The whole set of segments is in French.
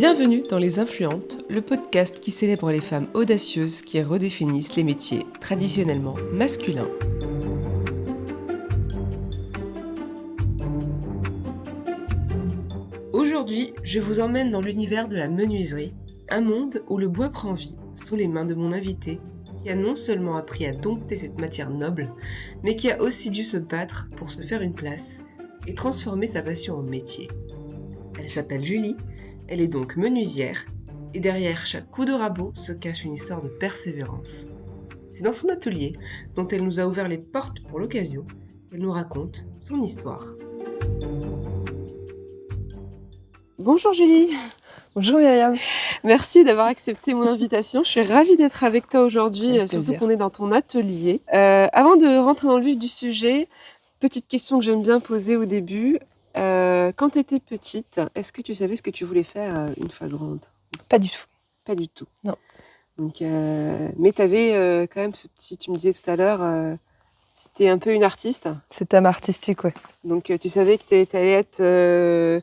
Bienvenue dans Les Influentes, le podcast qui célèbre les femmes audacieuses qui redéfinissent les métiers traditionnellement masculins. Aujourd'hui, je vous emmène dans l'univers de la menuiserie, un monde où le bois prend vie sous les mains de mon invité, qui a non seulement appris à dompter cette matière noble, mais qui a aussi dû se battre pour se faire une place et transformer sa passion en métier. Elle s'appelle Julie. Elle est donc menuisière, et derrière chaque coup de rabot se cache une histoire de persévérance. C'est dans son atelier, dont elle nous a ouvert les portes pour l'occasion, qu'elle nous raconte son histoire. Bonjour Julie. Bonjour Myriam. Merci d'avoir accepté mon invitation. Je suis ravie d'être avec toi aujourd'hui, surtout qu'on est dans ton atelier. Avant de rentrer dans le vif du sujet, petite question que j'aime bien poser au début. Quand tu étais petite, est-ce que tu savais ce que tu voulais faire une fois grande ? Pas du tout. Pas du tout. Non. Donc, mais tu avais quand même ce petit, tu me disais tout à l'heure, tu un peu une artiste. C'est âme artistique, ouais. Donc tu savais que tu allais être,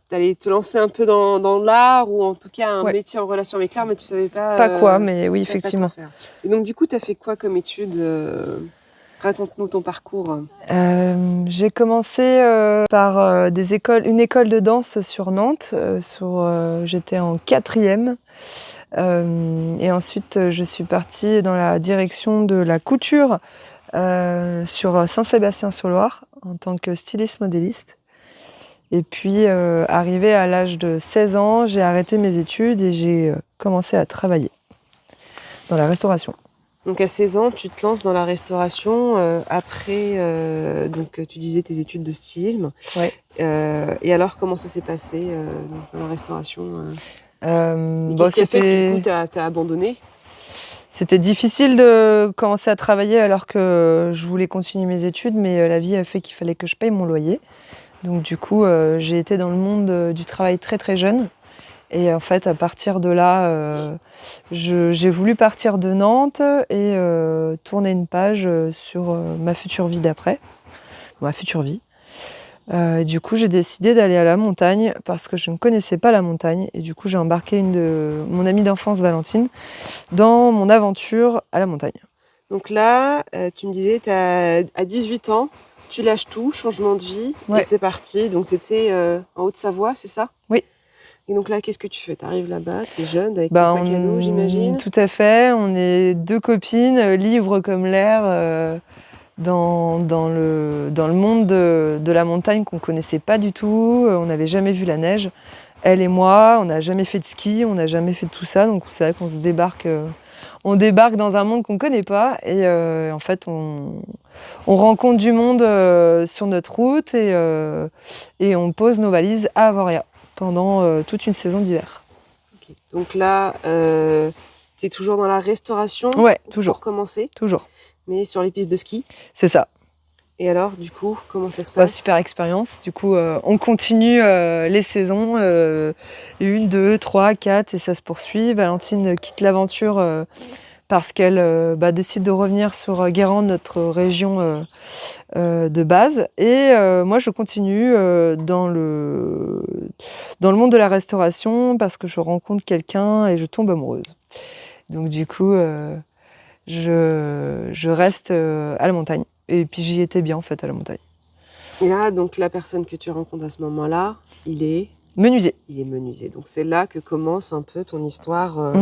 t'allais te lancer un peu dans l'art ou en tout cas un métier en relation avec l'art, mais tu savais pas. Pas quoi, mais oui, effectivement. Et donc du coup, tu as fait quoi comme études Raconte-nous ton parcours. J'ai commencé par une école de danse sur Nantes. J'étais en 4e. Et ensuite, je suis partie dans la direction de la couture sur Saint-Sébastien-sur-Loire en tant que styliste modéliste. Et puis, arrivée à l'âge de 16 ans, j'ai arrêté mes études et j'ai commencé à travailler dans la restauration. Donc à 16 ans, tu te lances dans la restauration. Après, donc tu disais tes études de stylisme. Ouais. Et alors, comment ça s'est passé dans la restauration Qu'est-ce qui a fait que du coup t'as abandonné ? C'était difficile de commencer à travailler alors que je voulais continuer mes études, mais la vie a fait qu'il fallait que je paye mon loyer. Donc du coup, j'ai été dans le monde du travail très très jeune. Et en fait, à partir de là, j'ai voulu partir de Nantes et tourner une page sur ma future vie d'après. Ma future vie. Du coup, j'ai décidé d'aller à la montagne parce que je ne connaissais pas la montagne. Et du coup, j'ai embarqué mon amie d'enfance, Valentine, dans mon aventure à la montagne. Donc là, tu me disais, à 18 ans, tu lâches tout, changement de vie, et c'est parti. Donc tu étais en Haute-Savoie, c'est ça ? Oui. Et donc là, qu'est-ce que tu fais ? Tu arrives là-bas, tu es jeune, avec ton sac à dos, j'imagine ? Tout à fait. On est 2 copines, libres comme l'air, dans le monde de la montagne qu'on ne connaissait pas du tout. On n'avait jamais vu la neige. Elle et moi, on n'a jamais fait de ski, on n'a jamais fait de tout ça. Donc c'est vrai qu'on se débarque... on débarque dans un monde qu'on ne connaît pas. Et en fait, on rencontre du monde sur notre route et on pose nos valises à Avoria pendant toute une saison d'hiver. Okay. Donc là, tu es toujours dans la restauration ? Ouais, toujours. Pour commencer ? Toujours. Mais sur les pistes de ski ? C'est ça. Et alors, du coup, comment ça se passe ? Super expérience. Du coup, on continue les saisons, 1, 2, 3, 4, et ça se poursuit. Valentine quitte l'aventure parce qu'elle décide de revenir sur Guérande, notre région de base. Et moi, je continue dans le monde de la restauration parce que je rencontre quelqu'un et je tombe amoureuse. Donc du coup, je reste à la montagne. Et puis j'y étais bien en fait à la montagne. Et là, donc la personne que tu rencontres à ce moment-là, il est menuisier. Il est menuisier. Donc c'est là que commence un peu ton histoire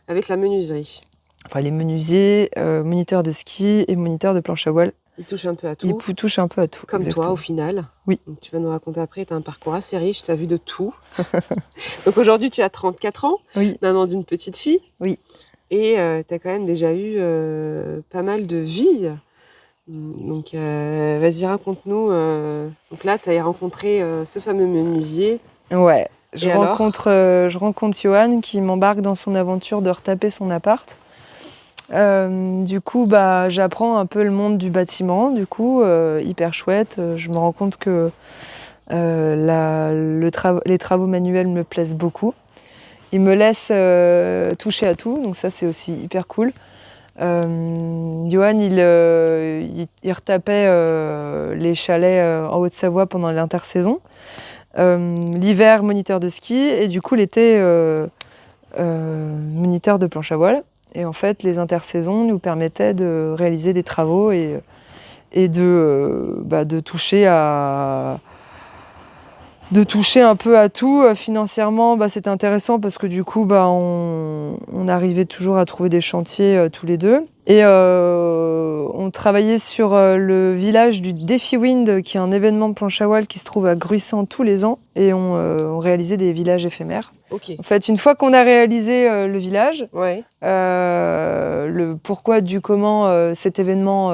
avec la menuiserie. Enfin, les menuisiers, moniteurs de ski et moniteurs de planche à voile. Ils touchent un peu à tout. Ils touchent un peu à tout. Comme exactement. Toi, au final. Oui. Donc, tu vas nous raconter après, tu as un parcours assez riche, tu as vu de tout. Donc aujourd'hui, tu as 34 ans, oui. Maman d'une petite fille. Oui. Et tu as quand même déjà eu pas mal de vie. Donc vas-y, raconte-nous. Donc là, tu as rencontré ce fameux menuisier. Ouais. Je rencontre Johan qui m'embarque dans son aventure de retaper son appart. Du coup, j'apprends un peu le monde du bâtiment. Du coup, hyper chouette. Je me rends compte que les travaux manuels me plaisent beaucoup. Il me laisse toucher à tout, donc ça c'est aussi hyper cool. Johan, il retapait les chalets en Haute-Savoie pendant l'intersaison. L'hiver, moniteur de ski, et du coup, l'été, moniteur de planche à voile. Et en fait, les intersaisons nous permettaient de réaliser des travaux et de toucher un peu à tout. Financièrement, c'était intéressant parce que du coup, on arrivait toujours à trouver des chantiers tous les deux. Et on travaillait sur le village du Défi Wind, qui est un événement de planche à voile qui se trouve à Gruissant tous les ans. Et on réalisait des villages éphémères. Ok. En fait, une fois qu'on a réalisé le village, Ouais. le pourquoi du comment cet événement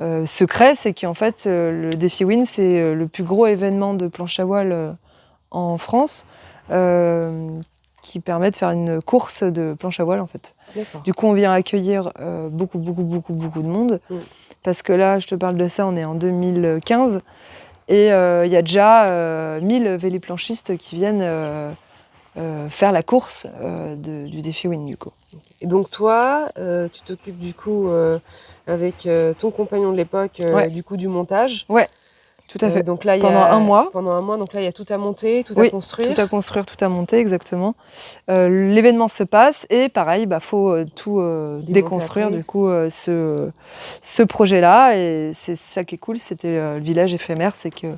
se crée, c'est qu'en fait, le Défi Wind, c'est le plus gros événement de planche à voile en France, qui permet de faire une course de planche à voile, en fait. D'accord. Du coup, on vient accueillir beaucoup de monde, parce que là, je te parle de ça, on est en 2015, et il y a déjà 1000 véliplanchistes qui viennent faire la course du Défi Wind, du coup. Et donc toi, tu t'occupes du coup avec ton compagnon de l'époque Ouais. du coup du montage. Ouais, tout à fait. Donc là, Pendant un mois. Pendant un mois, donc là il y a tout à monter, tout à construire. Tout à construire, tout à monter, exactement. L'événement se passe et pareil, faut tout déconstruire après. du coup ce projet-là. Et c'est ça qui est cool, c'était le village éphémère, c'est que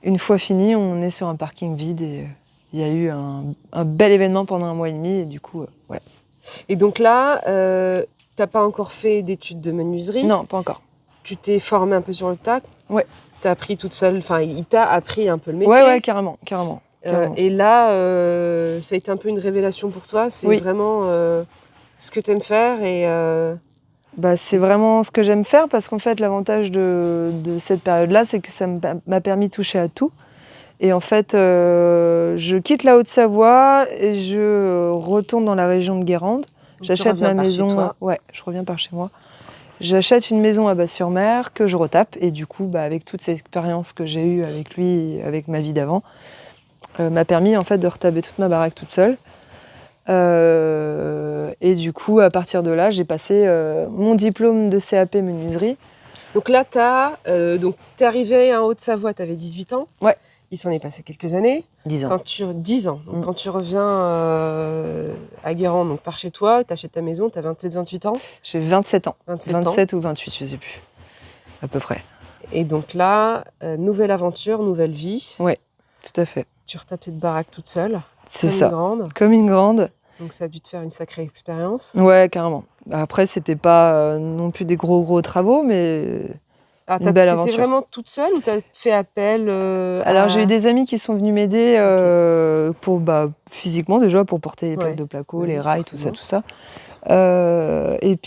une fois fini, on est sur un parking vide et il y a eu un bel événement pendant un mois et demi et du coup, voilà. Et donc là, t'as pas encore fait d'études de menuiserie? Non, pas encore. Tu t'es formée un peu sur le tas? Ouais. T'as appris toute seule, enfin il t'a appris un peu le métier? Ouais, carrément. Et là, ça a été un peu une révélation pour toi? C'est vraiment ce que t'aimes faire et... c'est vraiment ce que j'aime faire parce qu'en fait, l'avantage de cette période-là, c'est que ça m'a permis de toucher à tout. Et en fait, je quitte la Haute-Savoie et je retourne dans la région de Guérande. J'achète ma maison. Ouais, je reviens par chez moi. J'achète une maison à Bas-sur-Mer que je retape. Et du coup, avec toute cette expérience que j'ai eue avec lui, avec ma vie d'avant, m'a permis en fait de retaper toute ma baraque toute seule. Et du coup, à partir de là, j'ai passé mon diplôme de CAP menuiserie. Donc là, t'es arrivée en Haute-Savoie, t'avais 18 ans. Ouais. Il s'en est passé quelques années. 10 ans. 10 ans. Donc, quand tu reviens à Guérande, donc par chez toi, t'achètes ta maison, t'as 27-28 ans. J'ai 27 ans. 27 ou 28, je sais plus. À peu près. Et donc là, nouvelle aventure, nouvelle vie. Ouais, tout à fait. Tu retapes cette baraque toute seule. C'est ça. Comme une grande. Donc ça a dû te faire une sacrée expérience. Ouais, carrément. Après, c'était pas non plus des gros travaux, mais une belle aventure. T'étais vraiment toute seule ou t'as fait appel Alors, j'ai eu des amis qui sont venus m'aider pour physiquement déjà, pour porter les plaques de placo, les rails, tout ça. Et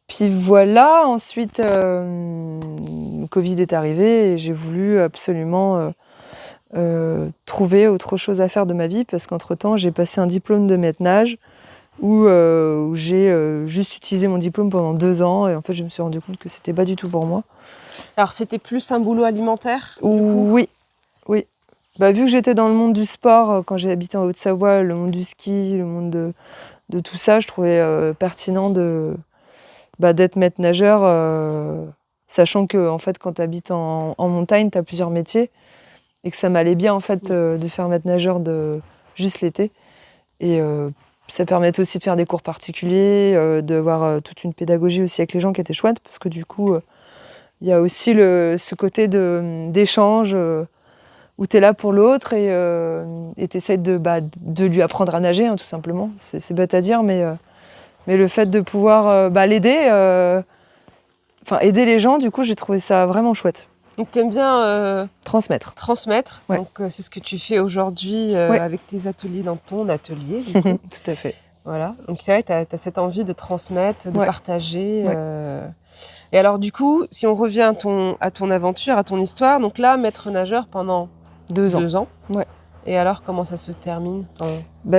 puis voilà, ensuite, le Covid est arrivé et j'ai voulu absolument trouver autre chose à faire de ma vie parce qu'entre-temps, j'ai passé un diplôme de maître-nage où j'ai juste utilisé mon diplôme pendant 2 ans et en fait, je me suis rendu compte que c'était pas du tout pour moi. Alors, c'était plus un boulot alimentaire, du coup ? Oui. Vu que j'étais dans le monde du sport, quand j'ai habité en Haute-Savoie, le monde du ski, le monde de tout ça, je trouvais pertinent d'être maître nageur, sachant que en fait, quand tu habites en montagne, tu as plusieurs métiers et que ça m'allait bien en fait de faire maître nageur juste l'été. Et ça permettait aussi de faire des cours particuliers, d'avoir toute une pédagogie aussi avec les gens qui était chouette, parce que du coup, il y a aussi ce côté d'échange où tu es là pour l'autre et tu essaies de lui apprendre à nager, tout simplement. C'est bête à dire, mais le fait de pouvoir l'aider, aider les gens, du coup, j'ai trouvé ça vraiment chouette. Donc, tu aimes bien transmettre. Ouais. Donc, c'est ce que tu fais aujourd'hui avec tes ateliers dans ton atelier. Du coup. Tout à fait. Voilà. Donc, c'est vrai, tu as cette envie de transmettre, de partager. Et alors, du coup, si on revient à ton aventure, à ton histoire, donc là, maître nageur pendant 2 ans. Ouais. Et alors, comment ça se termine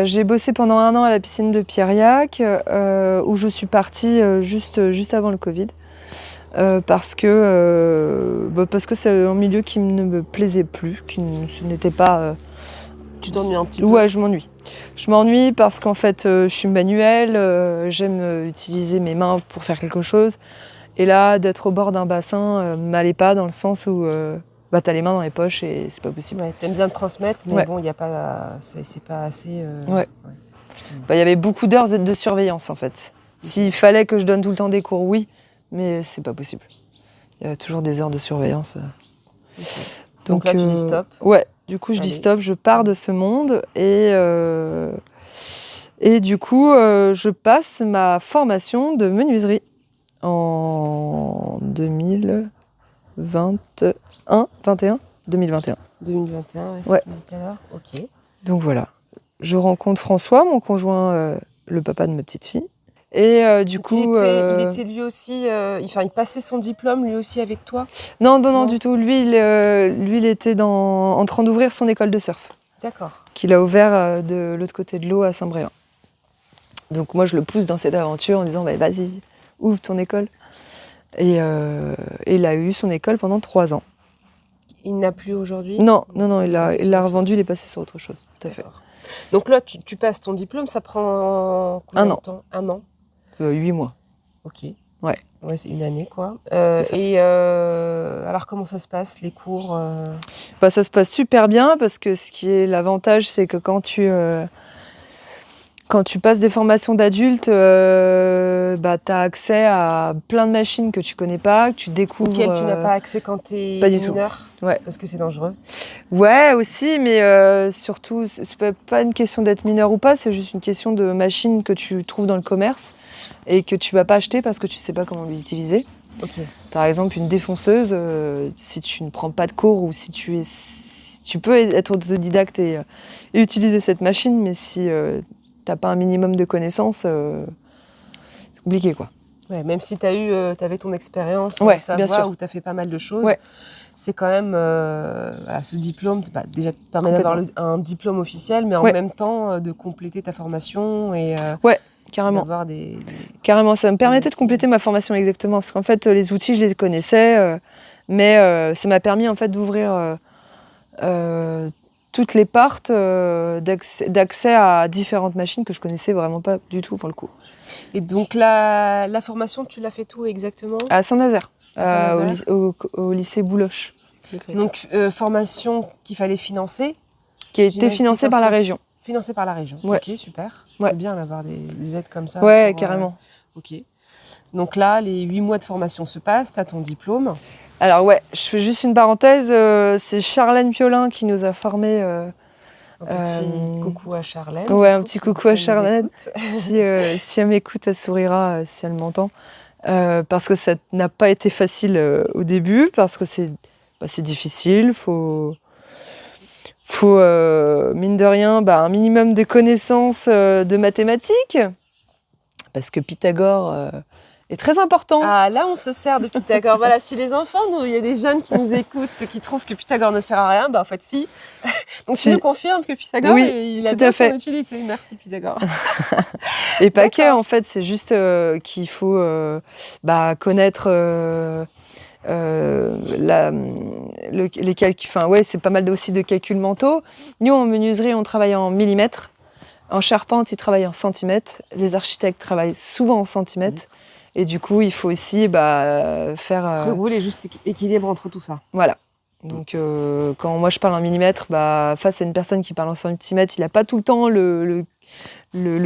j'ai bossé pendant 1 an à la piscine de Pierriac, où je suis partie juste avant le Covid. Parce que c'est un milieu qui ne me plaisait plus, ce n'était pas... Tu t'ennuies un petit peu? Ouais, je m'ennuie. Je m'ennuie parce qu'en fait, je suis manuelle, j'aime utiliser mes mains pour faire quelque chose. Et là, d'être au bord d'un bassin m'allait pas dans le sens où bah, t'as les mains dans les poches et c'est pas possible. Ouais, t'aimes bien le transmettre, mais Ouais. bon, il y a pas, c'est pas assez. Ouais. Bah, y avait beaucoup d'heures de surveillance en fait. S'il fallait que je donne tout le temps des cours, oui, mais c'est pas possible. Il y a toujours des heures de surveillance. Okay. Donc là, tu dis stop. Ouais, du coup, je dis stop, je pars de ce monde et du coup, je passe ma formation de menuiserie en 2021. 2021, ouais, c'est ce qu'on dit tout à l'heure. Ok. Donc voilà, je rencontre François, mon conjoint, le papa de ma petite fille. Et du coup, il était lui aussi, il passait son diplôme lui aussi avec toi? Non, du tout. Lui, il était en train d'ouvrir son école de surf. D'accord. Qu'il a ouvert de l'autre côté de l'eau à Saint-Brévin. Donc moi, je le pousse dans cette aventure en disant bah, vas-y, ouvre ton école. Et il a eu son école pendant 3 ans. Il n'a plus aujourd'hui? Non, il l'a revendu, il est passé sur autre chose. Tout à fait. Donc là, tu passes ton diplôme, ça prend combien de temps? 1 an? 8 mois. Ok. Ouais. Ouais, c'est une année, quoi. Et alors, comment ça se passe, les cours? Bah, ça se passe super bien parce que ce qui est l'avantage, c'est que quand tu passes des formations d'adultes, bah, tu as accès à plein de machines que tu connais pas, que tu découvres. Auxquelles tu n'as pas accès quand tu es mineur? Ouais. Parce que c'est dangereux. Ouais, aussi, mais surtout, c'est pas une question d'être mineur ou pas, c'est juste une question de machines que tu trouves dans le commerce et que tu vas pas acheter parce que tu sais pas comment l'utiliser. Ok. Par exemple, une défonceuse, si tu ne prends pas de cours ou si tu peux être autodidacte et utiliser cette machine, mais si t'as pas un minimum de connaissances, c'est compliqué, quoi. Ouais, même si t'avais ton expérience, ouais, sa voie, où t'as fait pas mal de choses, ouais. C'est quand même ce diplôme, déjà te permet d'avoir un diplôme officiel, mais en même temps de compléter ta formation et ouais, carrément. d'avoir Carrément, ça me permettait de compléter ma formation exactement, parce qu'en fait les outils je les connaissais, mais ça m'a permis en fait d'ouvrir toutes les portes d'accès à différentes machines que je connaissais vraiment pas du tout pour le coup. Et donc la formation, tu l'as fait où exactement? À Saint-Nazaire, au lycée Bouloche. Donc formation qu'il fallait financer? Qui a été financée par la région. Financée par la région, ouais. Ok, super. Ouais. C'est bien d'avoir des aides comme ça. Ouais, carrément. Ok. Donc là, les 8 mois de formation se passent, tu as ton diplôme. Alors ouais, je fais juste une parenthèse, c'est Charlène Piolin qui nous a formés. Un petit coucou à Charlène. Ouais, un petit coucou à Charlène. Si elle m'écoute, elle sourira si elle m'entend. Parce que ça n'a pas été facile au début, parce que c'est difficile, faut mine de rien un minimum de connaissances de mathématiques, parce que Pythagore est très important. Ah, là, on se sert de Pythagore. Voilà, si les enfants, il y a des jeunes qui nous écoutent, qui trouvent que Pythagore ne sert à rien, en fait, si. Donc, tu nous confirmes que Pythagore, il a bien son utilité. Merci, Pythagore. Et pas que, en fait, c'est juste qu'il faut connaître les calculs. Enfin, ouais, c'est pas mal aussi de calculs mentaux. Nous, en menuiserie, on travaille en millimètres. En charpente, ils travaillent en centimètres. Les architectes travaillent souvent en centimètres. Et du coup, il faut aussi faire... Trouver les justes équilibres entre tout ça. Voilà. Donc, quand moi je parle en millimètres, face à une personne qui parle en centimètres, il n'a pas tout le temps le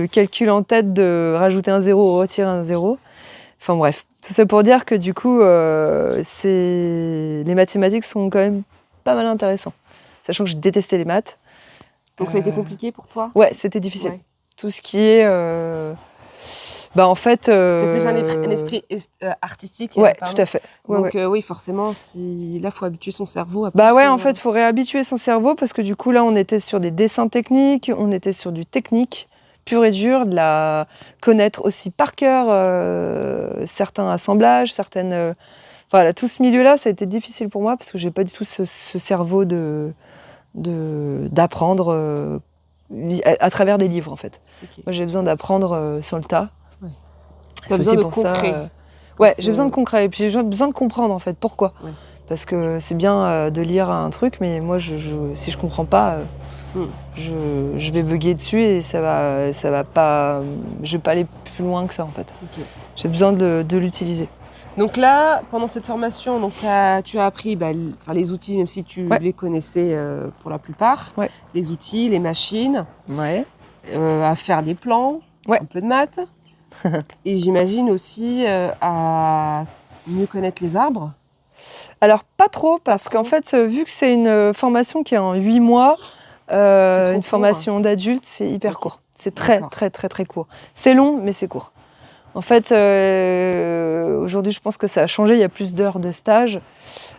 calcul en tête de rajouter un 0 ou retirer un 0. Enfin bref, tout ça pour dire que du coup, les mathématiques sont quand même pas mal intéressants. Sachant que je détestais les maths. Donc ça a été compliqué pour toi? Ouais, c'était difficile. Ouais. Tout ce qui est... en fait... T'es plus un esprit artistique. Ouais, tout à fait. Donc oui, forcément, là, il faut habituer son cerveau à en fait, il faut réhabituer son cerveau parce que du coup, là, on était sur des dessins techniques, on était sur du technique pur et dur, de la connaître aussi par cœur certains assemblages, certaines... Voilà, tout ce milieu-là, ça a été difficile pour moi parce que j'ai pas du tout ce cerveau d'apprendre à travers des livres, en fait. Okay. Moi, j'ai besoin d'apprendre sur le tas. Ouais. T'as besoin de concret. J'ai besoin de concret. Et puis j'ai besoin de comprendre, en fait, pourquoi. Ouais. Parce que c'est bien de lire un truc, mais moi, si je comprends pas, je vais bugger dessus et ça va pas... Je vais pas aller plus loin que ça, en fait. Okay. J'ai besoin de l'utiliser. Donc là, pendant cette formation, donc tu as appris les outils, même si tu les connaissais pour la plupart, les outils, les machines, à faire des plans, un peu de maths, et j'imagine aussi à mieux connaître les arbres. Alors pas trop, parce qu'en fait, vu que c'est une formation qui est en 8 mois, une formation d'adulte, c'est hyper court. C'est très court. C'est long, mais c'est court. En fait, aujourd'hui, je pense que ça a changé. Il y a plus d'heures de stage.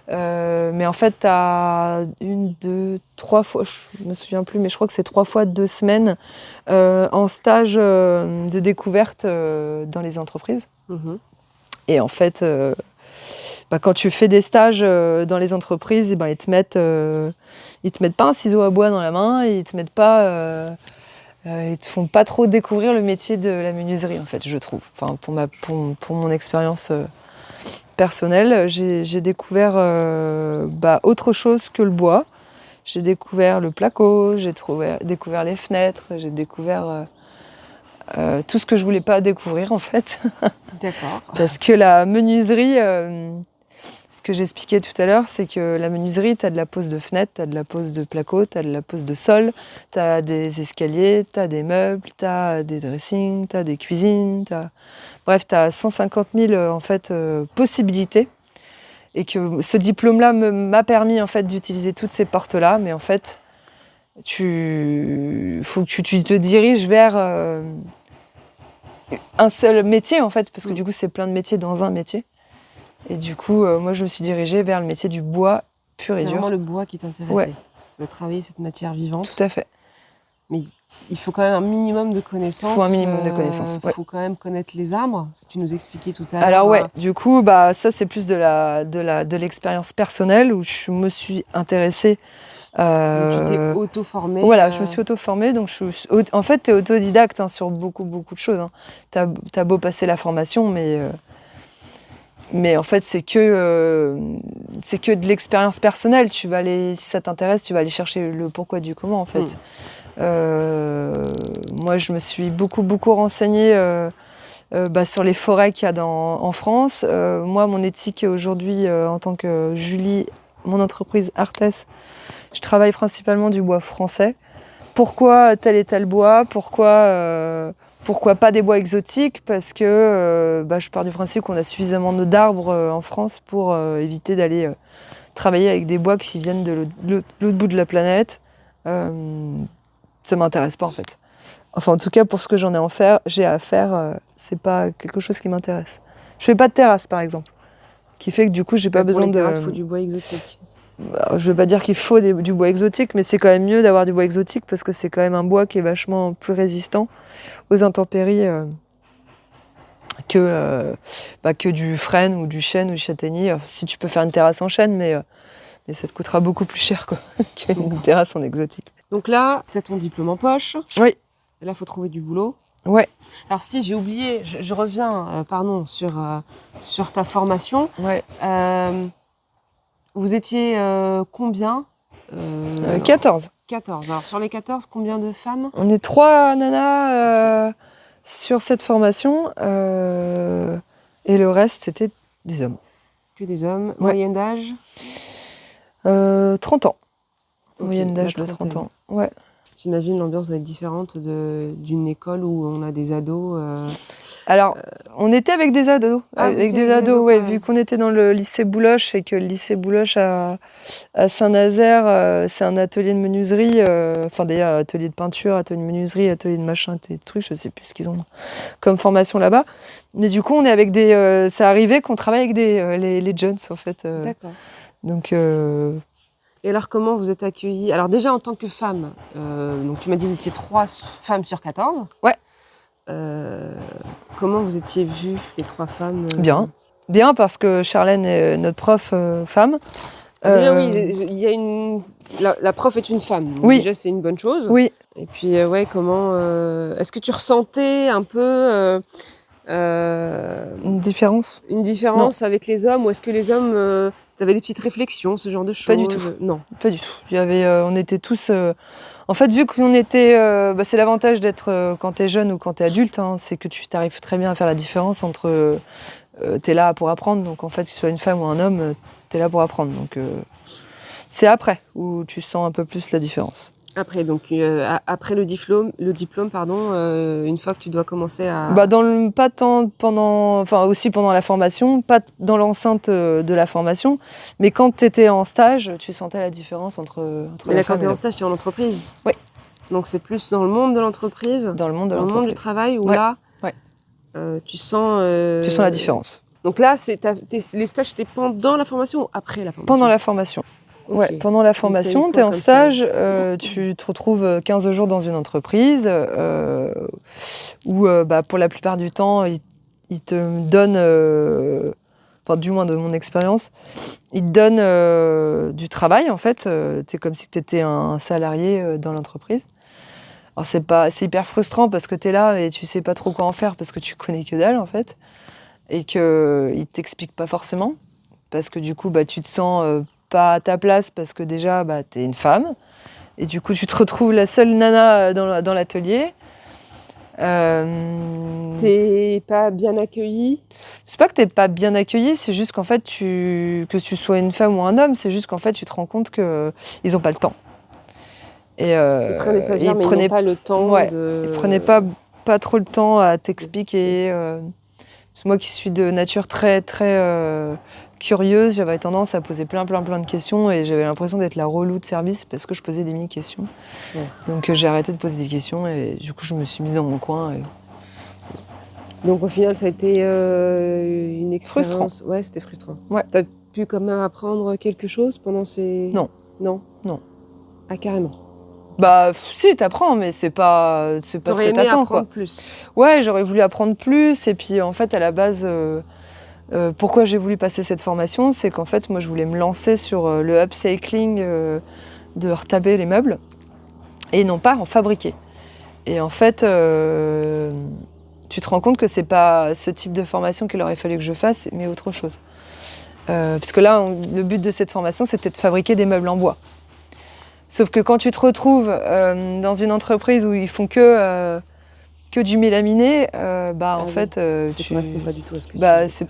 Mais en fait, tu as 1, 2, 3 fois, je me souviens plus, mais je crois que c'est 3 fois 2 semaines en stage de découverte dans les entreprises. Et en fait, quand tu fais des stages dans les entreprises, ils te mettent pas un ciseau à bois dans la main, et ils te font pas trop découvrir le métier de la menuiserie, en fait, je trouve. Enfin, pour mon expérience personnelle, j'ai découvert autre chose que le bois. J'ai découvert le placo, j'ai découvert les fenêtres, j'ai découvert tout ce que je voulais pas découvrir, en fait. D'accord. Parce que la menuiserie, ce que j'expliquais tout à l'heure, c'est que la menuiserie, tu as de la pose de fenêtre, tu as de la pose de placo, tu as de la pose de sol, tu as des escaliers, tu as des meubles, tu as des dressings, tu as des cuisines, bref, tu as 150 000 en fait, possibilités. Et que ce diplôme-là m'a permis en fait, d'utiliser toutes ces portes-là, mais en fait, faut que tu te diriges vers un seul métier, en fait, parce que du coup, c'est plein de métiers dans un métier. Et du coup, moi, je me suis dirigée vers le métier du bois pur et dur. C'est vraiment le bois qui t'intéressait, de travailler cette matière vivante. Tout à fait. Mais il faut quand même un minimum de connaissances. Il faut un minimum de connaissances, Il faut quand même connaître les arbres. Tu nous expliquais tout à l'heure. Alors du coup, ça c'est plus de l'expérience personnelle où je me suis intéressée. Donc, tu t'es auto-formée. Voilà, je me suis auto-formée. Donc en fait, tu es autodidacte hein, sur beaucoup de choses. Hein. T'as beau passer la formation, mais en fait, c'est que de l'expérience personnelle. Si ça t'intéresse, tu vas aller chercher le pourquoi du comment, en fait. Moi, je me suis beaucoup renseignée sur les forêts qu'il y a en France. Moi, mon éthique aujourd'hui, en tant que Julie, mon entreprise Artes, je travaille principalement du bois français. Pourquoi tel et tel bois ? Pourquoi pas des bois exotiques ? Parce que je pars du principe qu'on a suffisamment d'arbres en France pour éviter d'aller travailler avec des bois qui viennent de l'autre bout de la planète. Ça m'intéresse pas en fait. Enfin, en tout cas, pour ce que j'ai à faire, c'est pas quelque chose qui m'intéresse. Je fais pas de terrasse, par exemple, qui fait que du coup, j'ai pas besoin de. Pour les terrasses, il faut du bois exotique. Je veux pas dire qu'il faut du bois exotique, mais c'est quand même mieux d'avoir du bois exotique parce que c'est quand même un bois qui est vachement plus résistant aux intempéries que du frêne ou du chêne ou du châtaignier. Si tu peux faire une terrasse en chêne, mais ça te coûtera beaucoup plus cher qu'une terrasse en exotique. Donc là, tu as ton diplôme en poche. Oui. Et là, il faut trouver du boulot. Ouais. Alors si j'ai oublié, je reviens sur ta formation. Ouais. Vous étiez combien 14. 14. Alors sur les 14, combien de femmes ? On est 3 nanas sur cette formation et le reste, c'était des hommes. Que des hommes. Ouais. Moyenne d'âge 30 ans. Okay, moyenne d'âge de 30 ans. Ouais. J'imagine l'ambiance doit être différente d'une école où on a des ados. Alors, on était avec des ados. Ouais. Vu qu'on était dans le lycée Bouloche et que le lycée Bouloche à Saint-Nazaire, c'est un atelier de menuiserie. D'ailleurs, atelier de peinture, atelier de menuiserie, atelier de machin, atelier de trucs. Je sais plus ce qu'ils ont comme formation là-bas. Mais du coup, on est avec des. Ça arrivait qu'on travaille avec les jeunes, en fait. D'accord. Donc. Et alors, comment vous êtes accueillis ? Alors déjà, en tant que femme, donc tu m'as dit que vous étiez 3 femmes sur 14. Ouais. Comment vous étiez vues, les 3 femmes Bien, parce que Charlène est notre prof femme. Déjà, oui, il y a la prof est une femme. Donc oui. Déjà, c'est une bonne chose. Oui. Et puis, comment... est-ce que tu ressentais un peu... une différence avec les hommes, ou est-ce que les hommes... T'avais des petites réflexions, ce genre de choses? Pas du tout. Non. Pas du tout. On était tous... En fait, vu qu'on était... c'est l'avantage d'être quand t'es jeune ou quand t'es adulte, hein, c'est que tu t'arrives très bien à faire la différence entre t'es là pour apprendre. Donc en fait, que tu sois une femme ou un homme, t'es là pour apprendre. Donc c'est après où tu sens un peu plus la différence. Après, donc après le diplôme, une fois que tu dois commencer à... Pas tant pendant, enfin aussi pendant la formation, pas dans l'enceinte de la formation, mais quand tu étais en stage, tu sentais la différence entre Mais la là, quand femme tu es et en stage, tu es en entreprise. Oui. Donc c'est plus dans le monde de l'entreprise, dans le monde du travail, où là, tu sens... Tu sens la différence. Donc là, les stages, c'était pendant la formation ou après la formation? Pendant la formation. Okay. Ouais, pendant la formation, tu es en stage, tu te retrouves 15 jours dans une entreprise où, pour la plupart du temps, ils te donnent, enfin du moins de mon expérience, ils te donnent du travail en fait. C'est comme si tu étais un salarié dans l'entreprise. Alors c'est hyper frustrant parce que tu es là et tu sais pas trop quoi en faire parce que tu connais que dalle en fait et qu'ils t'expliquent pas forcément parce que du coup tu te sens pas à ta place parce que déjà t'es une femme et du coup tu te retrouves la seule nana dans l'atelier. T'es pas bien accueillie? C'est pas que t'es pas bien accueillie, c'est juste qu'en fait que tu sois une femme ou un homme, c'est juste qu'en fait tu te rends compte qu'ils ont pas le temps. Et ils prennent les stagiaires, mais ils n'ont pas le temps Ils prenaient pas trop le temps à t'expliquer. Moi qui suis de nature très très curieuse, j'avais tendance à poser plein de questions et j'avais l'impression d'être la relou de service parce que je posais des mini-questions. Ouais. Donc j'ai arrêté de poser des questions et du coup je me suis mise dans mon coin. Donc au final ça a été une expérience... Frustrant. Ouais, c'était frustrant. Ouais. T'as pu quand même apprendre quelque chose pendant ces... Non. Non. Ah, carrément. Si, t'apprends, mais c'est pas ce que t'attends. T'aurais aimé apprendre plus. Ouais, j'aurais voulu apprendre plus. Et puis, en fait, à la base, pourquoi j'ai voulu passer cette formation, c'est qu'en fait, moi, je voulais me lancer sur le upcycling de retaper les meubles et non pas en fabriquer. Et en fait, tu te rends compte que c'est pas ce type de formation qu'il aurait fallu que je fasse, mais autre chose. Parce que là, le but de cette formation, c'était de fabriquer des meubles en bois. Sauf que quand tu te retrouves dans une entreprise où ils font que du mélaminé, en fait, ça correspond pas du tout à ce que c'est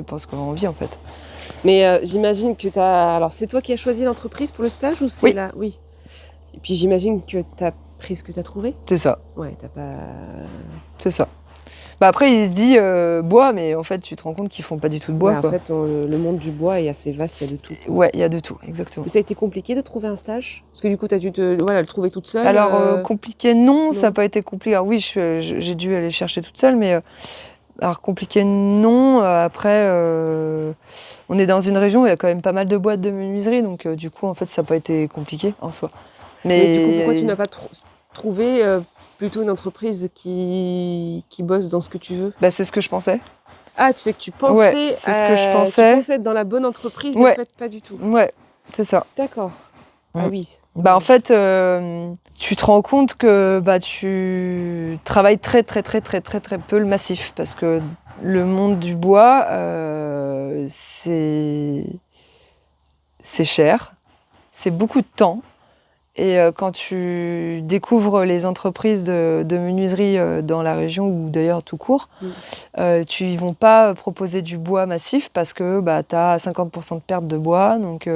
pas ce qu'on a envie en fait. Mais j'imagine que alors c'est toi qui as choisi l'entreprise pour le stage ou c'est là? Oui. Et puis j'imagine que t'as pris ce que t'as trouvé. C'est ça. Ouais, t'as pas. C'est ça. Après, il se dit bois, mais en fait, tu te rends compte qu'ils font pas du tout de bois. Ouais, en fait, le monde du bois est assez vaste, il y a de tout. Ouais, il y a de tout, exactement. Et ça a été compliqué de trouver un stage? Parce que du coup, tu as dû le trouver toute seule? Alors, compliqué, non, ça n'a pas été compliqué. Alors oui, j'ai dû aller chercher toute seule, mais alors compliqué, non. Après, on est dans une région où il y a quand même pas mal de boîtes de menuiserie, donc du coup, en fait, ça n'a pas été compliqué en soi. Mais du coup, pourquoi tu n'as pas trouvé plutôt une entreprise qui bosse dans ce que tu veux? C'est ce que je pensais. Ah, tu sais que tu pensais... Ouais, c'est ce que je pensais. Tu pensais être dans la bonne entreprise, et en fait, pas du tout. Ouais, c'est ça. D'accord. Ah oui. En fait, tu te rends compte que tu travailles très peu le massif parce que le monde du bois, c'est cher, c'est beaucoup de temps. Et quand tu découvres les entreprises de menuiserie dans la région ou d'ailleurs tout court, ils vont pas proposer du bois massif parce que tu as 50% de perte de bois. Donc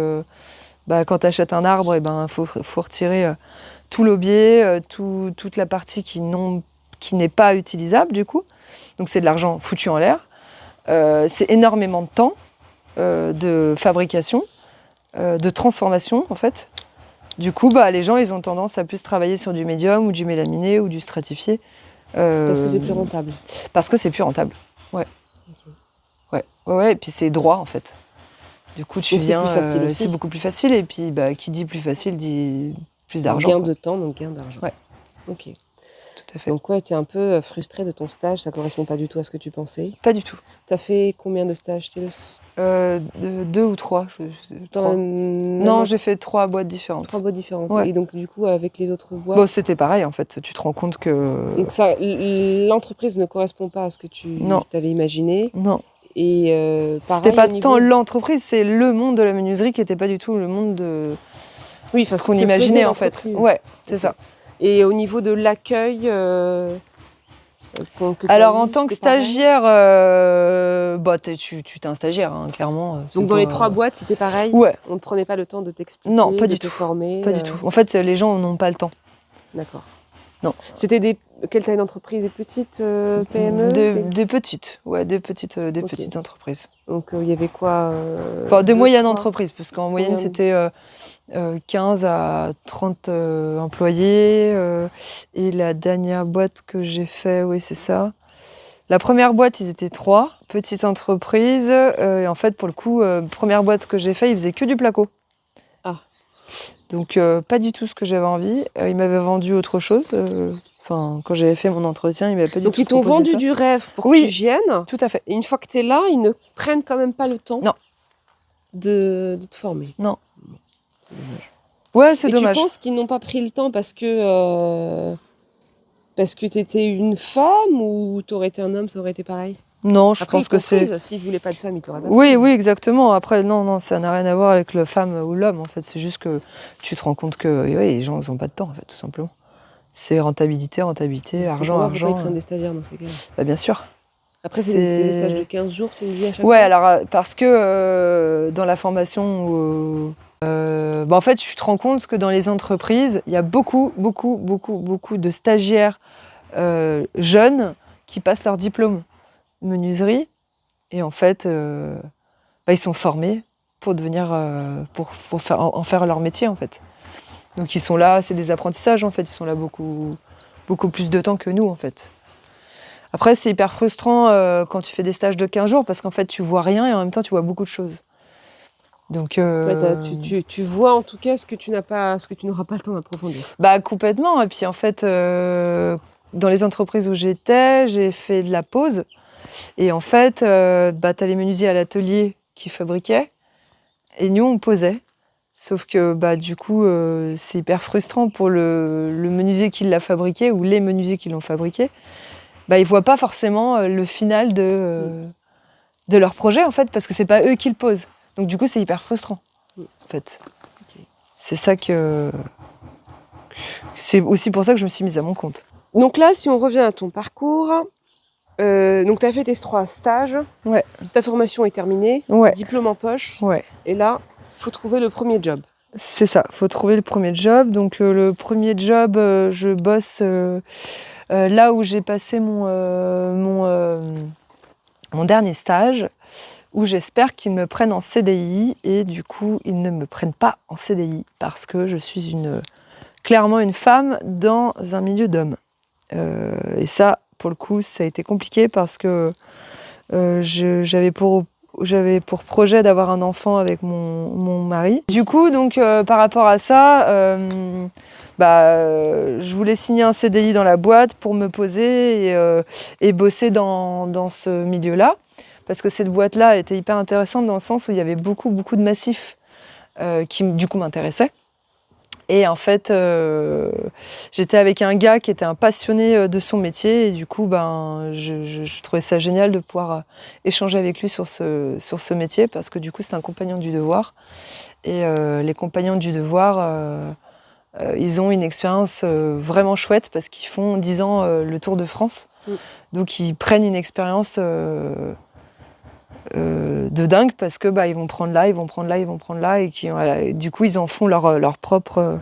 quand tu achètes un arbre, faut retirer tout l'aubier, toute la partie qui n'est pas utilisable du coup. Donc c'est de l'argent foutu en l'air. C'est énormément de temps de fabrication, de transformation en fait. Du coup, les gens, ils ont tendance à plus travailler sur du médium ou du mélaminé ou du stratifié. Parce que c'est plus rentable. Parce que c'est plus rentable, ouais. Okay. Ouais, et puis c'est droit en fait. Du coup, tu viens, c'est beaucoup plus facile. Et puis, qui dit plus facile dit plus d'argent. Gain de temps, donc gain d'argent. Ouais. Ok. Tout à fait. Donc tu es un peu frustrée de ton stage, ça correspond pas du tout à ce que tu pensais? Pas du tout. T'as fait combien de stages, Télus? 2 ou 3. Non, j'ai fait 3 boîtes différentes. 3 boîtes différentes. Ouais. Et donc du coup, avec les autres boîtes... C'était pareil en fait, tu te rends compte que... Donc l'entreprise ne correspond pas à ce que tu avais imaginé? Non. Et pareil, c'était pas tant l'entreprise, c'est le monde de la menuiserie qui n'était pas du tout le monde qu'on imaginait en fait. Ouais, c'est ça. Et au niveau de l'accueil, Alors, en tant que stagiaire, tu t'es un stagiaire, hein, clairement. Donc, dans les 3 boîtes, c'était pareil? Ouais. On ne prenait pas le temps de t'expliquer, non, pas de du te tout. former? Pas du tout. En fait, les gens n'ont pas le temps. D'accord. Non. C'était quelle taille d'entreprise? Des petites PME? Des petites, des petites entreprises. Donc, il y avait quoi? Des moyennes entreprises, parce qu'en moyenne, c'était 15 à 30 employés. Et la dernière boîte que j'ai fait, oui, c'est ça. La première boîte, ils étaient 3, petite entreprise. Et en fait, pour le coup, première boîte que j'ai fait, ils faisaient que du placo. Ah. Donc, pas du tout ce que j'avais envie. Ils m'avaient vendu autre chose. Quand j'avais fait mon entretien, ils m'avaient pas du tout. Donc, ils t'ont vendu du rêve pour que tu viennes. Tout à fait. Et une fois que tu es là, ils ne prennent quand même pas le temps non. De te former. Non. C'est dommage. Ouais, c'est dommage. Et tu penses qu'ils n'ont pas pris le temps parce que tu étais une femme ou tu aurais été un homme, ça aurait été pareil? Non, je pense que c'est... S'ils ne voulaient pas de femme, ils t'auraient pas prise. Oui, exactement. Après, non, ça n'a rien à voir avec la femme ou l'homme, en fait. C'est juste que tu te rends compte que les gens, ils n'ont pas de temps, en fait, tout simplement. C'est rentabilité, argent. Pourquoi ils prennent des stagiaires dans ces cas-là? Bien sûr. Après, c'est des stages de 15 jours, tu me dis à chaque fois? Ouais, alors, parce que dans la formation, en fait, tu te rends compte que dans les entreprises, il y a beaucoup de stagiaires jeunes qui passent leur diplôme menuiserie. Et en fait, ils sont formés pour devenir, pour en faire leur métier, en fait. Donc ils sont là, c'est des apprentissages, en fait. Ils sont là beaucoup plus de temps que nous, en fait. Après, c'est hyper frustrant quand tu fais des stages de 15 jours parce qu'en fait, tu vois rien et en même temps, tu vois beaucoup de choses. Donc, tu vois en tout cas ce que tu n'auras pas le temps d'approfondir. Complètement. Et puis en fait, dans les entreprises où j'étais, j'ai fait de la pose. Et en fait, tu as les menuisiers à l'atelier qui fabriquaient. Et nous, on posait. Sauf que du coup, c'est hyper frustrant pour le menuisier qui l'a fabriqué ou les menuisiers qui l'ont fabriqué. Ils ne voient pas forcément le final de leur projet, en fait, parce que c'est pas eux qui le posent. Donc du coup, c'est hyper frustrant, en fait. Okay. C'est ça que... C'est aussi pour ça que je me suis mise à mon compte. Donc là, si on revient à ton parcours, donc tu as fait tes 3 stages, ouais. Ta formation est terminée, ouais. Diplôme en poche, ouais. Et là, il faut trouver le premier job. C'est ça, il faut trouver le premier job. Donc le premier job, je bosse là où j'ai passé mon dernier stage, où j'espère qu'ils me prennent en CDI, et du coup, ils ne me prennent pas en CDI parce que je suis clairement une femme dans un milieu d'hommes. Et ça, pour le coup, ça a été compliqué parce que j'avais pour projet d'avoir un enfant avec mon mari. Du coup, donc, par rapport à ça, je voulais signer un CDI dans la boîte pour me poser et bosser dans ce milieu-là. Parce que cette boîte-là était hyper intéressante dans le sens où il y avait beaucoup de massifs qui, du coup, m'intéressaient. Et en fait, j'étais avec un gars qui était un passionné de son métier. Et du coup, je trouvais ça génial de pouvoir échanger avec lui sur ce métier. Parce que du coup, c'est un compagnon du devoir. Et les compagnons du devoir, ils ont une expérience vraiment chouette parce qu'ils font 10 ans le Tour de France. Donc, ils prennent une expérience... de dingue parce que ils vont prendre là et du coup ils en font leur propre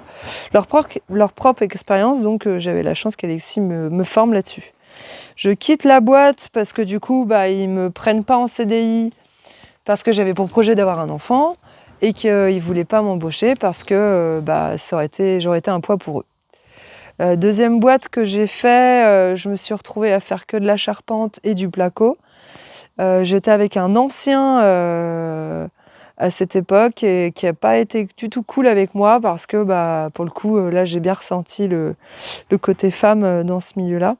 expérience. Donc j'avais la chance qu'Alexis me forme là-dessus. Je quitte la boîte parce que du coup ils me prennent pas en CDI parce que j'avais pour projet d'avoir un enfant et qu'ils voulaient pas m'embaucher parce que j'aurais été un poids pour eux. Deuxième boîte que j'ai fait, je me suis retrouvée à faire que de la charpente et du placo. J'étais avec un ancien à cette époque et qui n'a pas été du tout cool avec moi parce que pour le coup, là, j'ai bien ressenti le côté femme dans ce milieu-là.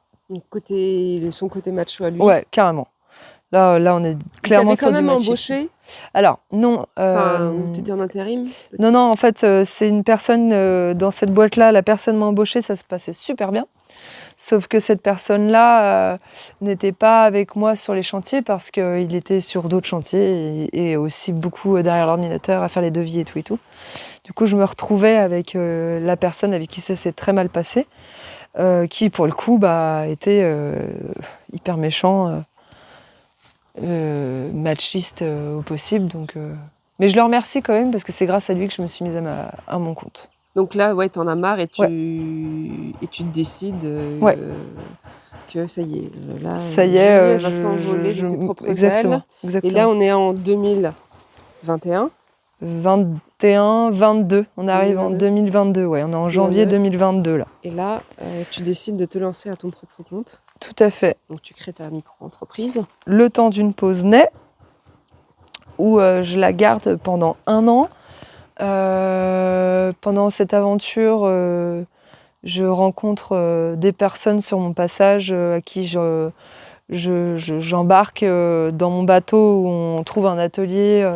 Son côté macho à lui. Ouais, carrément. Là, on est clairement sur du machisme. Tu avais quand même embauché ? Alors, non. Tu étais en intérim ? Non, en fait, c'est une personne dans cette boîte-là. La personne m'a embauchée, ça se passait super bien. Sauf que cette personne-là n'était pas avec moi sur les chantiers parce qu'il était sur d'autres chantiers et aussi beaucoup derrière l'ordinateur à faire les devis et tout. Du coup, je me retrouvais avec la personne avec qui ça s'est très mal passé. qui pour le coup était hyper méchant, machiste au possible. Donc, mais je le remercie quand même parce que c'est grâce à lui que je me suis mise à mon compte. Donc là, ouais, t'en as marre et tu te décides que ça y est, là, ça y Julie, est, elle va s'envoler de ses propres ailes. Et là, on est en 2021. 21, 22. On arrive en 2022, ouais. On est en janvier 2022, là. Et là, tu décides de te lancer à ton propre compte. Tout à fait. Donc tu crées ta micro-entreprise. Le temps d'une pause naît, où je la garde pendant 1 an. Pendant cette aventure, je rencontre des personnes sur mon passage à qui j'embarque dans mon bateau où on trouve un atelier,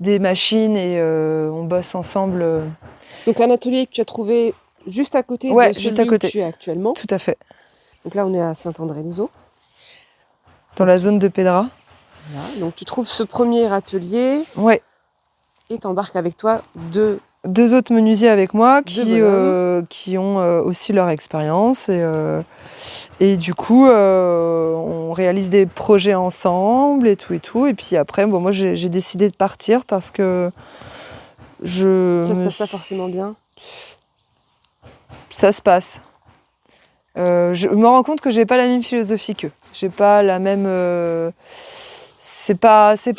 des machines et on bosse ensemble. Donc un atelier que tu as trouvé juste à côté de celui où tu es actuellement. Tout à fait. Donc là, on est à Saint-André-les-Eaux. Dans la zone de Pédra. Voilà. Donc tu trouves ce premier atelier. Ouais. Et t'embarques avec toi deux autres menuisiers avec moi qui ont aussi leur expérience. Et du coup, on réalise des projets ensemble et tout. Et puis après, moi, j'ai décidé de partir parce que ça se passe pas forcément bien. Ça se passe. Je me rends compte que j'ai pas la même philosophie qu'eux. J'ai pas la même. C'est pas ça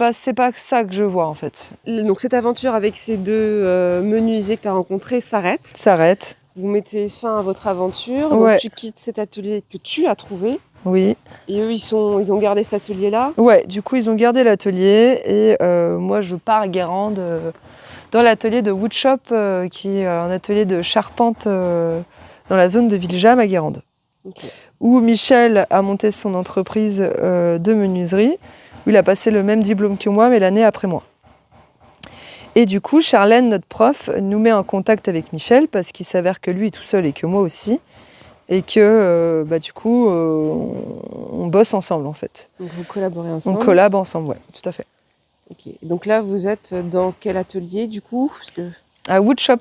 que je vois en fait. Donc cette aventure avec ces deux menuisiers que tu as rencontrés s'arrête. Vous mettez fin à votre aventure. Ouais. Donc tu quittes cet atelier que tu as trouvé. Oui. Et eux, ils ont gardé cet atelier-là. Ouais, du coup, ils ont gardé l'atelier. Et moi, je pars à Guérande dans l'atelier de Woodshop, qui est un atelier de charpente dans la zone de Villejamme à Guérande. Okay. Où Michel a monté son entreprise de menuiserie. Où il a passé le même diplôme que moi, mais l'année après moi. Et du coup, Charlène, notre prof, nous met en contact avec Michel parce qu'il s'avère que lui est tout seul et que moi aussi. Et que du coup, on bosse ensemble en fait. Donc vous collaborez ensemble. On collab ensemble, ouais, tout à fait. Ok. Donc là, vous êtes dans quel atelier du coup? À Woodshop.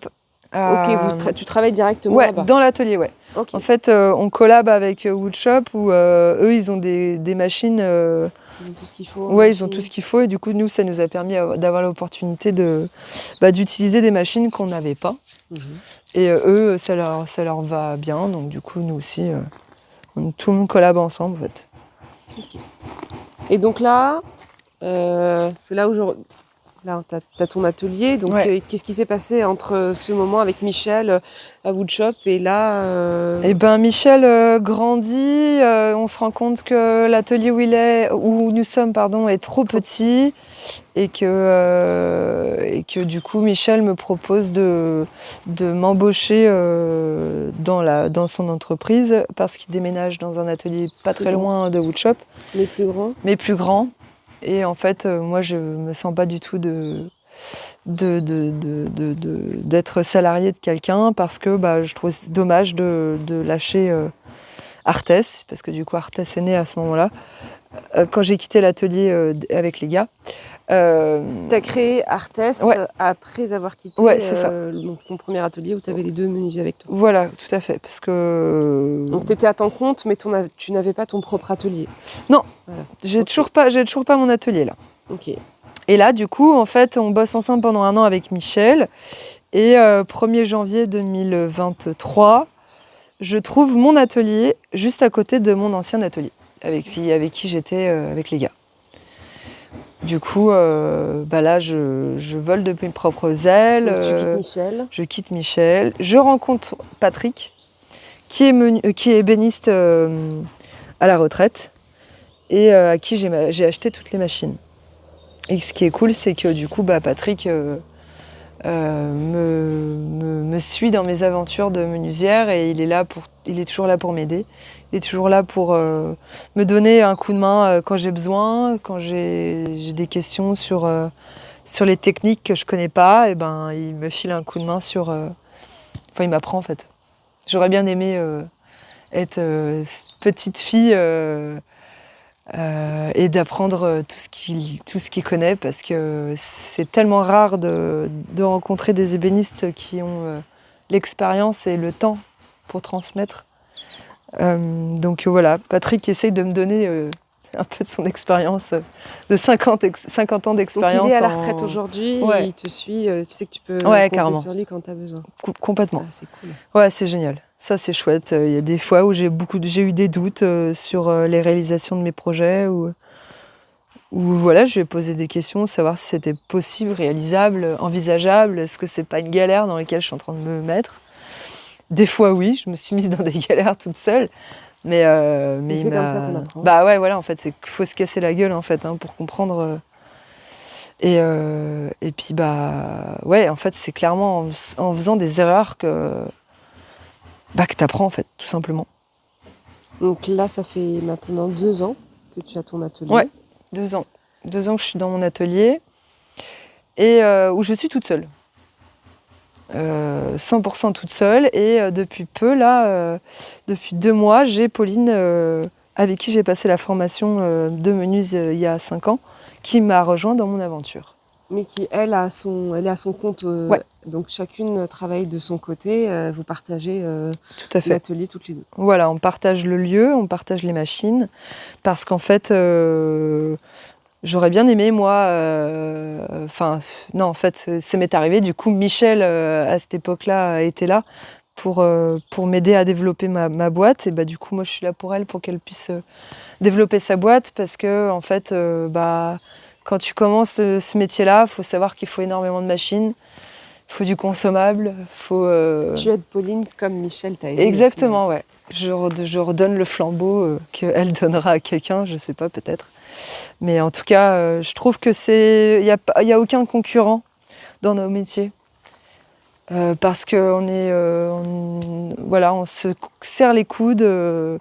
Ok, tu travailles directement là-bas? Ouais, dans l'atelier, ouais. Okay. En fait, on collab avec Woodshop où eux, ils ont des machines. Ils ont tout ce qu'il faut. Ouais, ils ont tout ce qu'il faut. Et du coup, nous, ça nous a permis d'avoir l'opportunité d'utiliser des machines qu'on n'avait pas. Et eux, ça leur va bien. Donc du coup, nous aussi, tout le monde collab ensemble, en fait. Okay. Et donc là, c'est là où là, tu as ton atelier. Donc, qu'est-ce qui s'est passé entre ce moment avec Michel à Woodshop et là Eh ben, Michel grandit. On se rend compte que l'atelier où nous sommes, est trop petit. Et que du coup, Michel me propose de m'embaucher dans son entreprise parce qu'il déménage dans un atelier pas très loin de Woodshop. Mais plus grand. Et en fait, moi, je me sens pas du tout d'être salariée de quelqu'un parce que je trouve dommage de lâcher Arthès, parce que du coup, Arthès est né à ce moment-là, quand j'ai quitté l'atelier avec les gars. Tu as créé Arthès après avoir quitté ton premier atelier où tu avais les deux menuisiers avec toi. Voilà, tout à fait. Parce que... Donc tu étais à ton compte, mais tu n'avais pas ton propre atelier. Non, voilà. J'ai toujours pas mon atelier là. Ok. Et là, du coup, en fait, on bosse ensemble pendant 1 an avec Michel. Et 1er janvier 2023, je trouve mon atelier juste à côté de mon ancien atelier, avec qui j'étais avec les gars. Du coup, là, je vole de mes propres ailes. Donc, tu quittes Michel. Je quitte Michel. Je rencontre Patrick, qui est ébéniste à la retraite et à qui j'ai acheté toutes les machines. Et ce qui est cool, c'est que du coup, Patrick me suit dans mes aventures de menuisière et il est toujours là pour m'aider. Il est toujours là pour me donner un coup de main quand j'ai besoin, quand j'ai des questions sur les techniques que je connais pas. Et il me file un coup de main il m'apprend en fait. J'aurais bien aimé être petite fille et d'apprendre tout ce qu'il connaît parce que c'est tellement rare de rencontrer des ébénistes qui ont l'expérience et le temps pour transmettre. Donc voilà, Patrick essaye de me donner un peu de son expérience, de 50 ans d'expérience. Donc il est à la retraite aujourd'hui, et il te suit, tu sais que tu peux compter carrément. sur lui quand tu as besoin. Complètement. Ah, c'est cool. Ouais, c'est génial. Ça, c'est chouette. Il y a des fois où j'ai eu des doutes sur les réalisations de mes projets, où voilà, je lui ai posé des questions, savoir si c'était possible, réalisable, envisageable, est-ce que c'est pas une galère dans laquelle je suis en train de me mettre. Des fois, oui, je me suis mise dans des galères toute seule. Mais c'est comme ça qu'on apprend. Bah ouais, voilà, en fait, c'est qu'il faut se casser la gueule, en fait, pour comprendre. Et puis, bah, ouais, en fait, c'est clairement en faisant des erreurs que t'apprends, en fait, tout simplement. Donc là, ça fait maintenant 2 ans que tu as ton atelier. Ouais, 2 ans. 2 ans que je suis dans mon atelier et où je suis toute seule. 100% toute seule. Et depuis peu, là, depuis 2 mois, j'ai Pauline, avec qui j'ai passé la formation de menuise il y a 5 ans, qui m'a rejoint dans mon aventure. Mais qui, elle est à son compte. Ouais. Donc chacune travaille de son côté. Vous partagez Tout à fait. l'atelier toutes les deux. Voilà, on partage le lieu, on partage les machines. Parce qu'en fait, j'aurais bien aimé, moi... non, en fait, ça m'est arrivé. Du coup, Michel, à cette époque-là, était là pour m'aider à développer ma boîte. Et bah, du coup, moi, je suis là pour elle, pour qu'elle puisse développer sa boîte. Parce que, en fait, quand tu commences ce métier-là, il faut savoir qu'il faut énormément de machines. Il faut du consommable. Tu aides Pauline comme Michel t'a aidé. Exactement, ouais. Je redonne le flambeau qu'elle donnera à quelqu'un, je sais pas, peut-être. Mais en tout cas, je trouve que il y a aucun concurrent dans nos métiers. Parce qu'on est, on se serre les coudes. On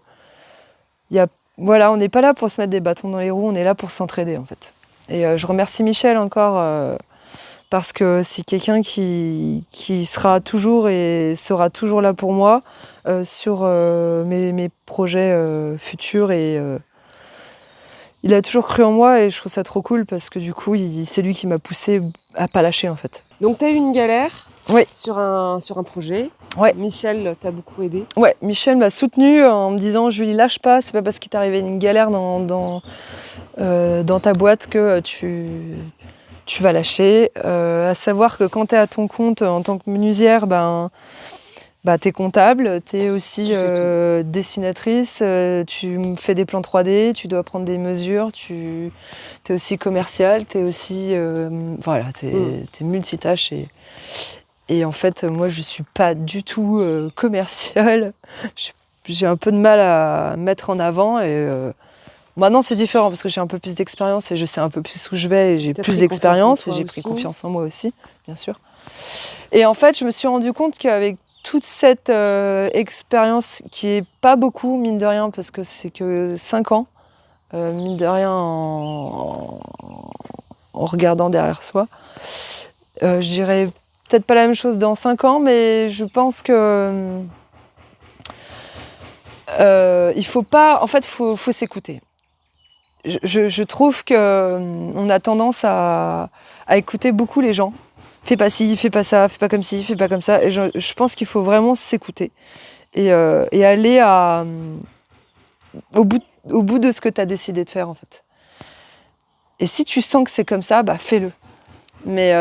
n'est pas là pour se mettre des bâtons dans les roues, on est là pour s'entraider, en fait. Et je remercie Michel encore, parce que c'est quelqu'un qui sera toujours et sera toujours là pour moi sur mes projets futurs. Et il a toujours cru en moi et je trouve ça trop cool parce que du coup, c'est lui qui m'a poussée à pas lâcher, en fait. Donc tu as eu une galère Oui. sur un projet. Ouais. Michel t'a beaucoup aidé. Ouais, Michel m'a soutenue en me disant Julie, lâche pas, c'est pas parce qu'il t'est arrivé une galère dans ta boîte que tu vas lâcher. À savoir que quand tu es à ton compte en tant que menuisière, tu es comptable, tu es aussi dessinatrice, tu fais des plans 3D, tu dois prendre des mesures, tu es aussi commercial, tu es aussi... t'es multitâche. Et en fait, moi, je suis pas du tout commerciale. J'ai un peu de mal à mettre en avant et... Maintenant, c'est différent parce que j'ai un peu plus d'expérience et je sais un peu plus où je vais et j'ai plus d'expérience et j'ai pris confiance en moi aussi, bien sûr. Et en fait, je me suis rendu compte qu'avec toute cette expérience, qui est pas beaucoup, mine de rien, parce que c'est que 5 ans, mine de rien, en regardant derrière soi, je dirais peut-être pas la même chose dans 5 ans, mais je pense que il faut pas... En fait, faut s'écouter. Je trouve qu'on a tendance à écouter beaucoup les gens. Fais pas ci, fais pas ça, fais pas comme ci, fais pas comme ça. Et je pense qu'il faut vraiment s'écouter et aller au bout de ce que tu as décidé de faire, en fait. Et si tu sens que c'est comme ça, fais-le. Mais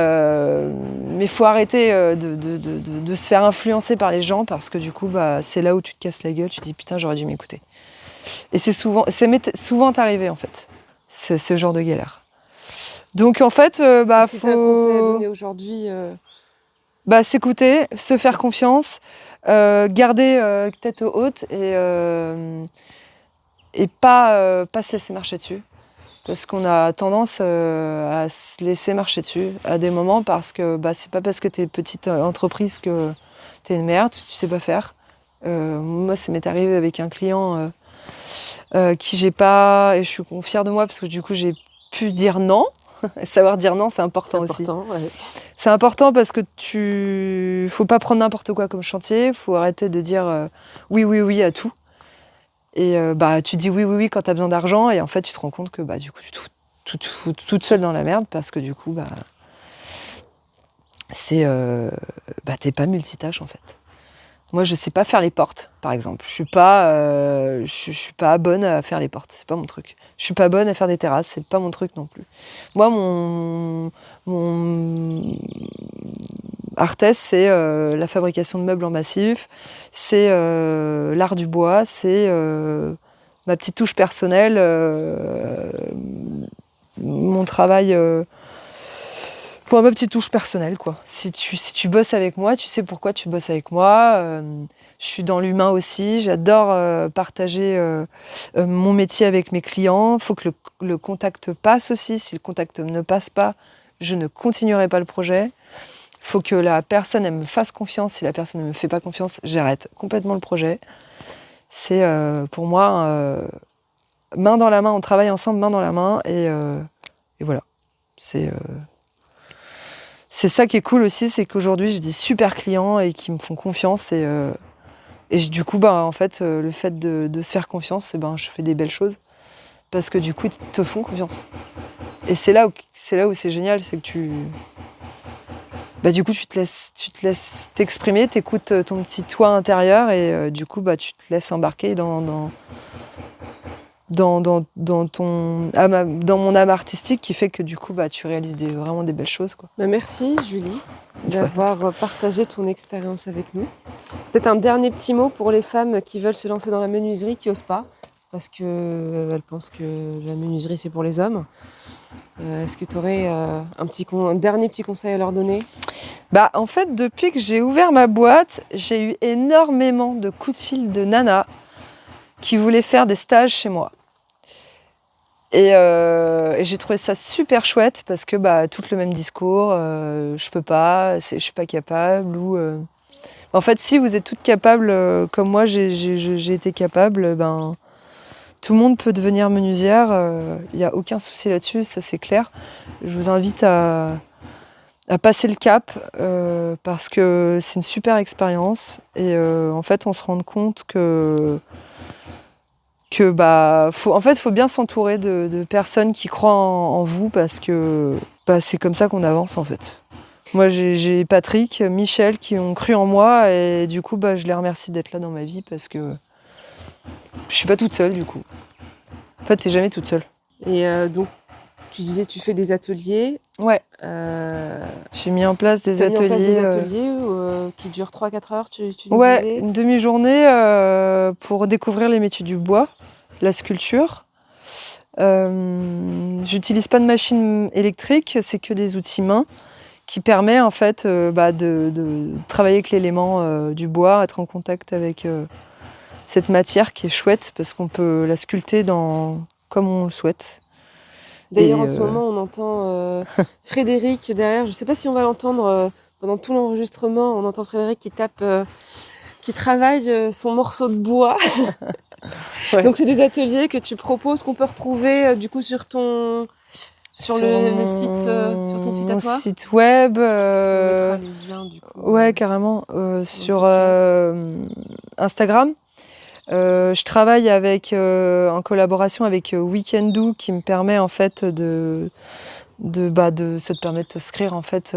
faut arrêter de se faire influencer par les gens parce que du coup, c'est là où tu te casses la gueule. Tu te dis putain, j'aurais dû m'écouter. Et c'est souvent arrivé, en fait, ce genre de galère. Donc en fait, si t'as un conseil à donner aujourd'hui, s'écouter, se faire confiance, garder tête haute et pas se laisser marcher dessus. Parce qu'on a tendance à se laisser marcher dessus à des moments parce que c'est pas parce que t'es petite entreprise que t'es une merde, tu sais pas faire. Moi, ça m'est arrivé avec un client qui j'ai pas... Et je suis fière de moi parce que du coup, j'ai pu dire non. Savoir dire non, c'est important aussi. Ouais. C'est important parce que faut pas prendre n'importe quoi comme chantier. Faut arrêter de dire oui à tout. Et tu dis oui quand t'as besoin d'argent et en fait tu te rends compte que du coup tu te fous toute seule dans la merde parce que du coup t'es pas multitâche, en fait. Moi, je sais pas faire les portes, par exemple. Je suis pas bonne à faire les portes. C'est pas mon truc. Je suis pas bonne à faire des terrasses. C'est pas mon truc non plus. Moi, mon Artes, c'est la fabrication de meubles en massif. C'est l'art du bois. C'est ma petite touche personnelle. Mon travail. Pour ma petite touche personnelle, quoi. Si tu bosses avec moi, tu sais pourquoi tu bosses avec moi. Je suis dans l'humain aussi. J'adore partager mon métier avec mes clients. Il faut que le contact passe aussi. Si le contact ne passe pas, je ne continuerai pas le projet. Il faut que la personne elle me fasse confiance. Si la personne ne me fait pas confiance, j'arrête complètement le projet. C'est pour moi main dans la main. On travaille ensemble, main dans la main. Et voilà. C'est ça qui est cool aussi, c'est qu'aujourd'hui j'ai des super clients et qui me font confiance et du coup en fait le fait de se faire confiance, je fais des belles choses parce que du coup ils te font confiance. Et c'est là où c'est génial, c'est que du coup tu te laisses t'exprimer, t'écoutes ton petit toi intérieur et du coup tu te laisses embarquer dans mon âme artistique qui fait que du coup tu réalises vraiment des belles choses, quoi. Merci Julie d'avoir partagé ton expérience avec nous. Peut-être un dernier petit mot pour les femmes qui veulent se lancer dans la menuiserie, qui n'osent pas parce qu'elles pensent que la menuiserie c'est pour les hommes. Est-ce que tu aurais un dernier petit conseil à leur donner ? En fait, depuis que j'ai ouvert ma boîte, j'ai eu énormément de coups de fil de nanas qui voulaient faire des stages chez moi. Et j'ai trouvé ça super chouette parce que tout le même discours, je peux pas, je suis pas capable. En fait, si vous êtes toutes capables, comme moi j'ai été capable, tout le monde peut devenir menuisière. Il n'y a aucun souci là-dessus, ça c'est clair. Je vous invite à passer le cap parce que c'est une super expérience et en fait on se rend compte que faut bien s'entourer de personnes qui croient en vous parce que c'est comme ça qu'on avance en fait. Moi j'ai Patrick, Michel qui ont cru en moi et du coup je les remercie d'être là dans ma vie parce que je suis pas toute seule du coup. En fait t'es jamais toute seule. Et donc tu disais tu fais des ateliers. Ouais. J'ai mis en place des ateliers. Mis en place des ateliers qui durent 3-4 heures, tu ouais, disais. une demi-journée pour découvrir les métiers du bois, la sculpture. J'utilise pas de machine électrique, c'est que des outils main qui permet en fait de travailler avec l'élément du bois, être en contact avec cette matière qui est chouette parce qu'on peut la sculpter comme on le souhaite. D'ailleurs, en ce moment, on entend Frédéric derrière. Je ne sais pas si on va l'entendre pendant tout l'enregistrement. On entend Frédéric qui travaille son morceau de bois. Ouais. Donc, c'est des ateliers que tu proposes, qu'on peut retrouver du coup sur ton site, sur ton site à toi. Site web. On mettra les liens du coup. Ouais, carrément. Sur Instagram. Je travaille en collaboration avec Weekendoo qui me permet en fait ça te permet de t'inscrire en fait.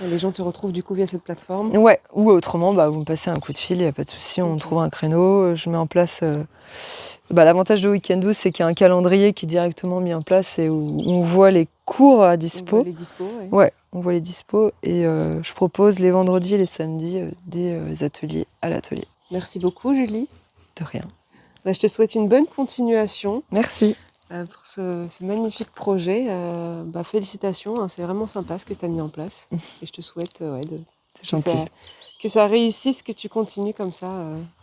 Les gens te retrouvent du coup via cette plateforme. Ouais, ou autrement vous me passez un coup de fil, il n'y a pas de souci, on trouve un créneau, je mets en place. L'avantage de Weekendoo, c'est qu'il y a un calendrier qui est directement mis en place et où on voit les cours à dispo. On voit les dispos, ouais, on voit les dispos et je propose les vendredis et les samedis des ateliers à l'atelier. Merci beaucoup Julie. De rien. Je te souhaite une bonne continuation. Merci. Pour ce magnifique projet. Félicitations, hein, c'est vraiment sympa ce que tu as mis en place. Et je te souhaite que ça réussisse, que tu continues comme ça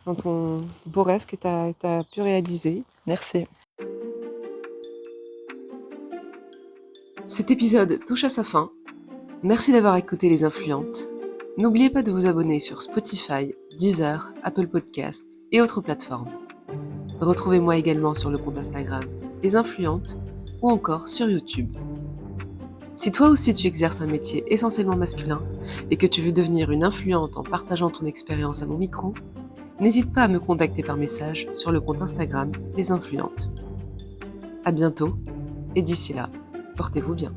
dans ton beau rêve que tu as pu réaliser. Merci. Cet épisode touche à sa fin. Merci d'avoir écouté Les Influentes. N'oubliez pas de vous abonner sur Spotify, Deezer, Apple Podcasts et autres plateformes. Retrouvez-moi également sur le compte Instagram Les Influentes ou encore sur YouTube. Si toi aussi tu exerces un métier essentiellement masculin et que tu veux devenir une influente en partageant ton expérience à mon micro, n'hésite pas à me contacter par message sur le compte Instagram Les Influentes. À bientôt et d'ici là, portez-vous bien.